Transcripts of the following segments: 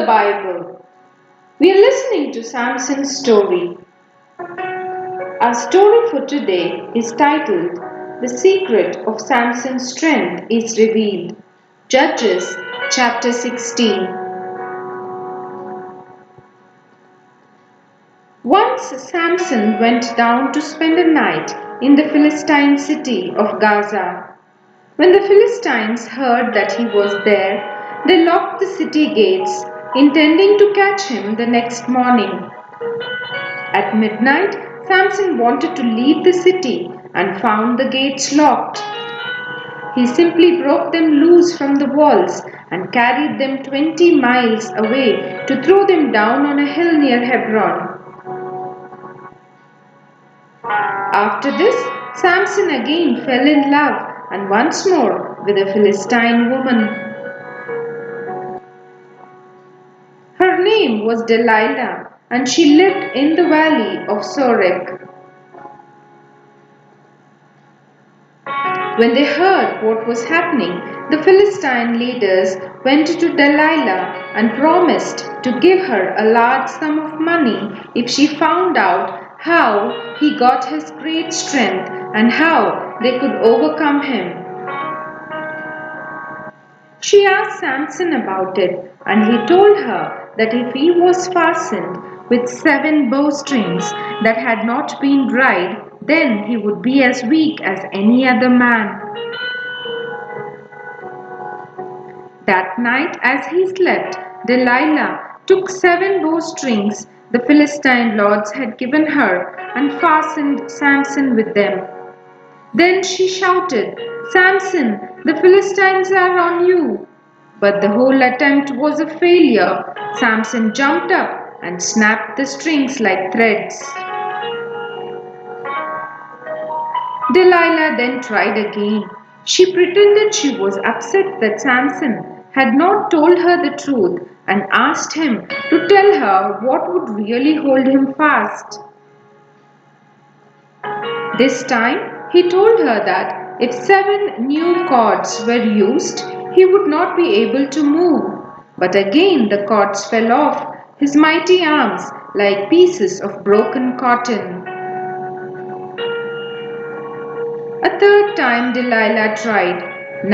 the Bible. We are listening to Samson's story. Our story for today is titled The Secret of Samson's Strength is Revealed. Judges chapter 16. Once Samson went down to spend a night in the Philistine city of Gaza. When the Philistines heard that he was there, they locked the city gates, intending to catch him the next morning. At midnight, Samson wanted to leave the city and found the gates locked. He simply broke them loose from the walls and carried them 20 miles away to throw them down on a hill near Hebron. After this, Samson again fell in love and once more with a Philistine woman. Her name was Delilah, and she lived in the valley of Sorek. When they heard what was happening, the Philistine leaders went to Delilah and promised to give her a large sum of money if she found out how he got his great strength and how they could overcome him. She asked Samson about it, and he told her that if he was fastened with 7 bowstrings that had not been dried, then he would be as weak as any other man. That night, as he slept, Delilah took 7 bowstrings the Philistine lords had given her and fastened Samson with them. Then she shouted, "Samson, the Philistines are on you!" But the whole attempt was a failure. Samson jumped up and snapped the strings like threads. Delilah then tried again. She pretended she was upset that Samson had not told her the truth and asked him to tell her what would really hold him fast. This time, he told her that if 7 new cords were used, he would not be able to move. But again the cords fell off his mighty arms like pieces of broken cotton. A third time Delilah tried.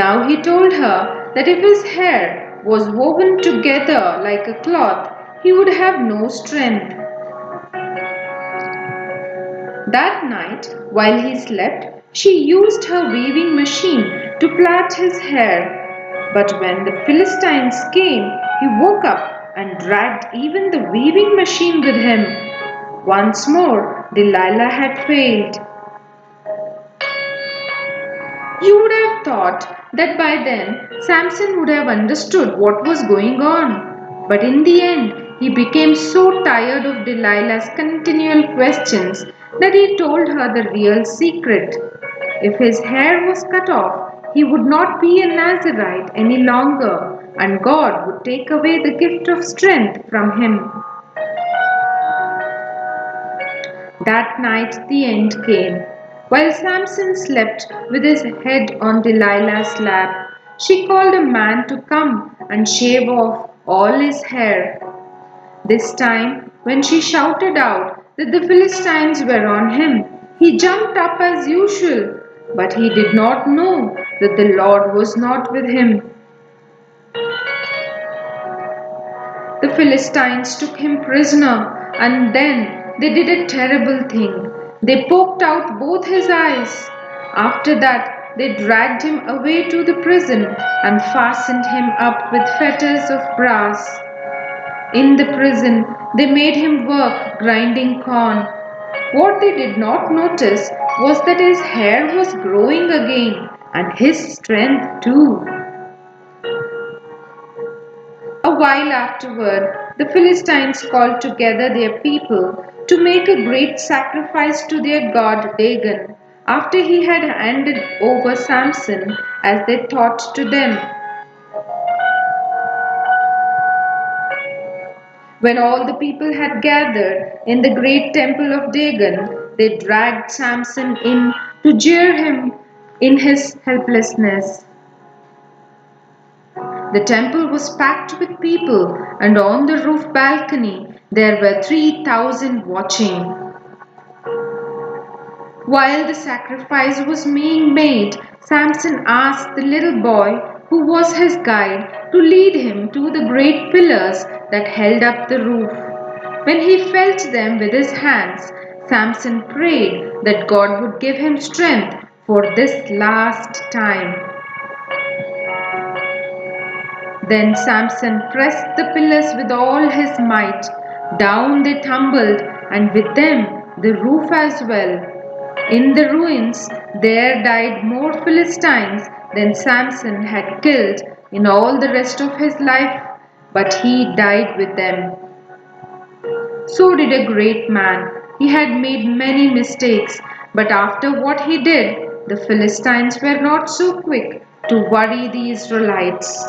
Now he told her that if his hair was woven together like a cloth, he would have no strength. That night, while he slept, she used her weaving machine to plait his hair. But when the Philistines came, he woke up and dragged even the weaving machine with him. Once more, Delilah had failed. You would have thought that by then Samson would have understood what was going on. But in the end, he became so tired of Delilah's continual questions that he told her the real secret. If his hair was cut off, he would not be a Nazarite any longer, and God would take away the gift of strength from him. That night the end came. While Samson slept with his head on Delilah's lap, she called a man to come and shave off all his hair. This time, when she shouted out that the Philistines were on him, he jumped up as usual, but he did not know that the Lord was not with him. The Philistines took him prisoner, and then they did a terrible thing. They poked out both his eyes. After that, they dragged him away to the prison and fastened him up with fetters of brass. In the prison, they made him work grinding corn. What they did not notice was that his hair was growing again, and his strength too. A while afterward, the Philistines called together their people to make a great sacrifice to their god Dagon, after he had handed over Samson as they thought to them. When all the people had gathered in the great temple of Dagon, they dragged Samson in to jeer him in his helplessness. The temple was packed with people, and on the roof balcony there were 3,000 watching. While the sacrifice was being made, Samson asked the little boy, who was his guide, to lead him to the great pillars that held up the roof. When he felt them with his hands, Samson prayed that God would give him strength for this last time. Then Samson pressed the pillars with all his might. Down they tumbled, and with them the roof as well. In the ruins there died more Philistines than Samson had killed in all the rest of his life, but he died with them. So did a great man. He had made many mistakes, but after what he did, the Philistines were not so quick to worry the Israelites.